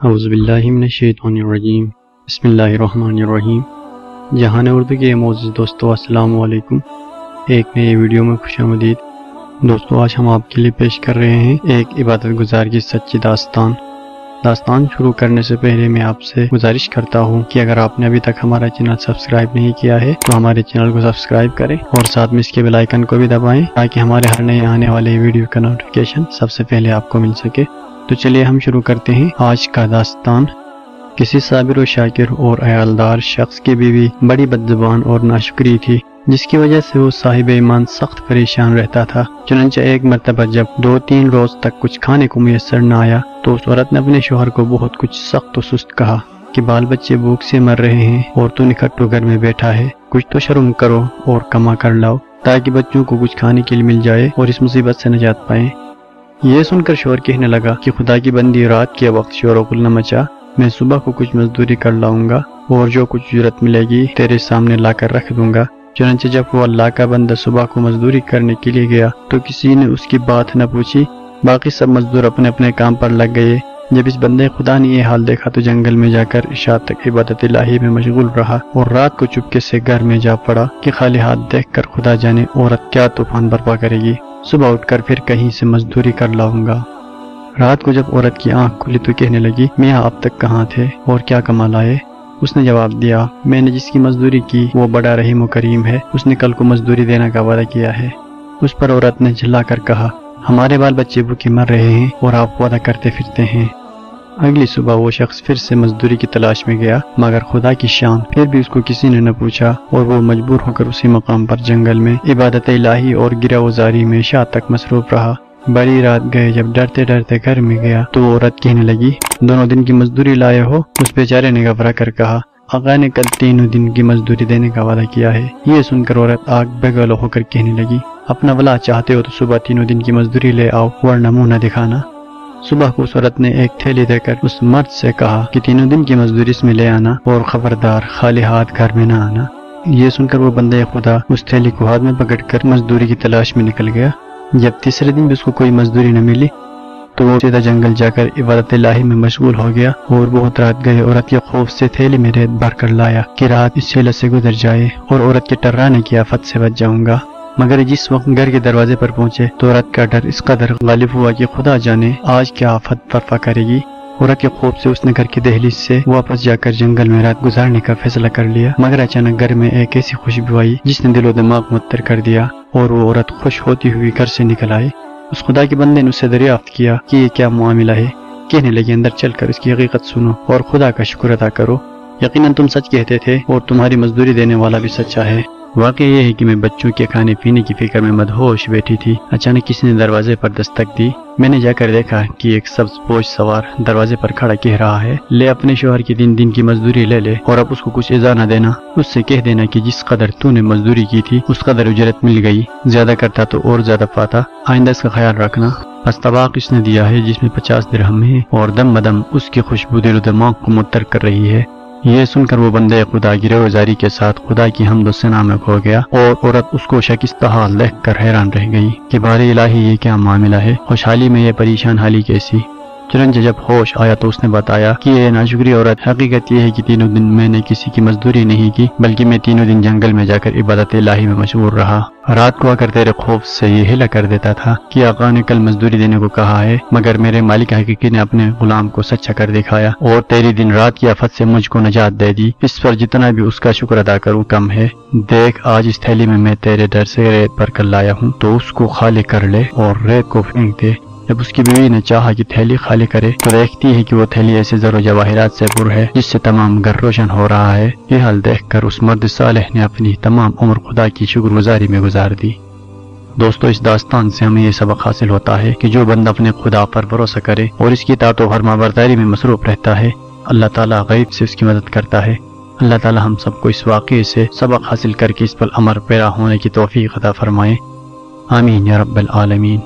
اعوذ باللہ من الشیطان الرجیم بسم اللہ الرحمن الرحیم۔ جہان اردو کے معزز دوستو السلام علیکم۔ ایک نئے ویڈیو میں خوش آمدید دوستو۔ آج ہم آپ کے لیے پیش کر رہے ہیں ایک عبادت گزار کی سچی داستان شروع کرنے سے پہلے میں آپ سے گزارش کرتا ہوں کہ اگر آپ نے ابھی تک ہمارا چینل سبسکرائب نہیں کیا ہے تو ہمارے چینل کو سبسکرائب کریں اور ساتھ میں اس کے بیل آئیکن کو بھی دبائیں تاکہ ہمارے ہر نئے آنے والے ویڈیو کا نوٹیفیکیشن سب سے پہلے آپ کو مل سکے۔ تو چلیے ہم شروع کرتے ہیں آج کا داستان۔ کسی صابر و شاکر اور عیالدار شخص کی بیوی بڑی بدزبان اور ناشکری تھی، جس کی وجہ سے وہ صاحب ایمان سخت پریشان رہتا تھا۔ چنانچہ ایک مرتبہ جب 2-3 روز تک کچھ کھانے کو میسر نہ آیا تو اس عورت نے اپنے شوہر کو بہت کچھ سخت و سست کہا کہ بال بچے بھوک سے مر رہے ہیں اور تو نکھٹو گھر میں بیٹھا ہے، کچھ تو شرم کرو اور کما کر لاؤ تاکہ بچوں کو کچھ کھانے کے لیے مل جائے اور اس مصیبت سے نجات پائیں۔ یہ سن کر شوہر کہنے لگا کہ خدا کی بندی، رات کے وقت شور و غل نہ مچا، میں صبح کو کچھ مزدوری کر لاؤں گا اور جو کچھ اجرت ملے گی تیرے سامنے لا کر رکھ دوں گا۔ چنانچہ جب وہ اللہ کا بندہ صبح کو مزدوری کرنے کے لیے گیا تو کسی نے اس کی بات نہ پوچھی، باقی سب مزدور اپنے اپنے کام پر لگ گئے۔ جب اس بندے خدا نے یہ حال دیکھا تو جنگل میں جا کر عشاء تک عبادت الہی میں مشغول رہا اور رات کو چپکے سے گھر میں جا پڑا کہ خالی ہاتھ دیکھ کر خدا جانے عورت کیا طوفان برپا کرے گی، صبح اٹھ کر پھر کہیں سے مزدوری کر لاؤں گا۔ رات کو جب عورت کی آنکھ کھلی تو کہنے لگی، میاں اب تک کہاں تھے اور کیا کما لائے؟ اس نے جواب دیا، میں نے جس کی مزدوری کی وہ بڑا رحیم و کریم ہے، اس نے کل کو مزدوری دینے کا وعدہ کیا ہے۔ اس پر عورت نے جھلا کر کہا، ہمارے بال بچے بھوکے مر رہے ہیں اور آپ وعدہ کرتے پھرتے ہیں۔ اگلی صبح وہ شخص پھر سے مزدوری کی تلاش میں گیا، مگر خدا کی شان پھر بھی اس کو کسی نے نہ پوچھا اور وہ مجبور ہو کر اسی مقام پر جنگل میں عبادت الہی اور گرہ وزاری میں شام تک مصروف رہا۔ بڑی رات گئے جب ڈرتے ڈرتے گھر میں گیا تو وہ عورت کہنے لگی، دونوں دن کی مزدوری لائے ہو؟ اس بیچارے نے گھبرا کر کہا، آقا نے کل 3 دن کی مزدوری دینے کا وعدہ کیا ہے۔ یہ سن کر عورت آگ بگل ہو کر کہنے لگی، اپنا ولا چاہتے ہو تو صبح 3 دن کی مزدوری لے آؤ ورنہ منہ نہ دکھانا۔ صبح کو اس عورت نے ایک تھیلی دے کر اس مرد سے کہا کہ 3 دن کی مزدوری اس میں لے آنا اور خبردار خالی ہاتھ گھر میں نہ آنا۔ یہ سن کر وہ بندے خدا اس تھیلی کو ہاتھ میں پکڑ کر مزدوری کی تلاش میں نکل گیا۔ جب تیسرے دن بھی اس کو کوئی مزدوری نہ ملی تو وہ سیدھا جنگل جا کر عبادت الہی میں مشغول ہو گیا اور بہت رات گئے۔ عورت کے خوف سے تھیلی میں ریت بھر کر لایا کہ رات اس حیلت سے گزر جائے اور عورت کے ٹرانے کی آفت سے بچ جاؤں گا۔ مگر جس وقت گھر کے دروازے پر پہنچے تو عورت کا ڈر اس قدر غالب ہوا کہ خدا جانے آج کیا آفت برپا کرے گی۔ عورت کے خوف سے اس نے گھر کی دہلیز سے واپس جا کر جنگل میں رات گزارنے کا فیصلہ کر لیا۔ مگر اچانک گھر میں ایک ایسی خوشبو آئی جس نے دل و دماغ معطر کر دیا اور وہ عورت خوش ہوتی ہوئی گھر سے نکل آئی۔ اس خدا کے بندے نے اس سے دریافت کیا کہ یہ کیا معاملہ ہے۔ کہنے لگے، اندر چل کر اس کی حقیقت سنو اور خدا کا شکر ادا کرو، یقیناً تم سچ کہتے تھے اور تمہاری مزدوری دینے والا بھی سچا ہے۔ واقعہ یہ ہے کہ میں بچوں کے کھانے پینے کی فکر میں مدہوش بیٹھی تھی، اچانک کسی نے دروازے پر دستک دی۔ میں نے جا کر دیکھا کہ ایک سبز پوش سوار دروازے پر کھڑا کہہ رہا ہے، لے اپنے شوہر کی 3 دن کی مزدوری لے لے اور اب اس کو کچھ ایذا نہ دینا۔ اس سے کہہ دینا کہ جس قدر تو نے مزدوری کی تھی اس قدر اجرت مل گئی، زیادہ کرتا تو اور زیادہ پاتا، آئندہ اس کا خیال رکھنا۔ پس طباق اس نے دیا ہے جس میں 50 درہم ہے اور دم بدم اس کی خوشبو دل و دماغ کو معطر کر رہی ہے۔ یہ سن کر وہ بندے خدا گرہ وزاری کے ساتھ خدا کی حمد و ثنا میں کھو گیا اور عورت اس کو شکستہ حال دیکھ کر حیران رہ گئی کہ بارے الہی یہ کیا معاملہ ہے، خوشحالی میں یہ پریشان حالی کیسی؟ چنانچہ جب ہوش آیا تو اس نے بتایا کہ یہ ناشکری عورت، حقیقت یہ ہے کہ 3 دن میں نے کسی کی مزدوری نہیں کی بلکہ میں 3 دن جنگل میں جا کر عبادت الہی میں مشغول رہا۔ رات کو آ کر تیرے خوف سے یہ ہلا کر دیتا تھا کہ آقا نے کل مزدوری دینے کو کہا ہے، مگر میرے مالک حقیقی نے اپنے غلام کو سچا کر دکھایا اور تیری دن رات کی آفت سے مجھ کو نجات دے دی۔ اس پر جتنا بھی اس کا شکر ادا کروں کم ہے۔ دیکھ آج اس تھیلی میں تیرے ڈر سے ریت بھر کر لایا ہوں، تو اس کو خالی کر لے اور ریت کو پھینک دے۔ جب اس کی بیوی نے چاہا کہ تھیلی خالی کرے تو دیکھتی ہے کہ وہ تھیلی ایسے زر و جواہرات سے پر ہے جس سے تمام گھر روشن ہو رہا ہے۔ یہ حال دیکھ کر اس مرد صالح نے اپنی تمام عمر خدا کی شکر گزاری میں گزار دی۔ دوستو، اس داستان سے ہمیں یہ سبق حاصل ہوتا ہے کہ جو بندہ اپنے خدا پر بھروسہ کرے اور اس کی اطاعت و فرمانبرداری میں مصروف رہتا ہے، اللہ تعالیٰ غیب سے اس کی مدد کرتا ہے۔ اللہ تعالیٰ ہم سب کو اس واقعے سے سبق حاصل کر کے اس پر عمل پیرا ہونے کی توفیق عطا فرمائے۔ آمین یا رب العالمین۔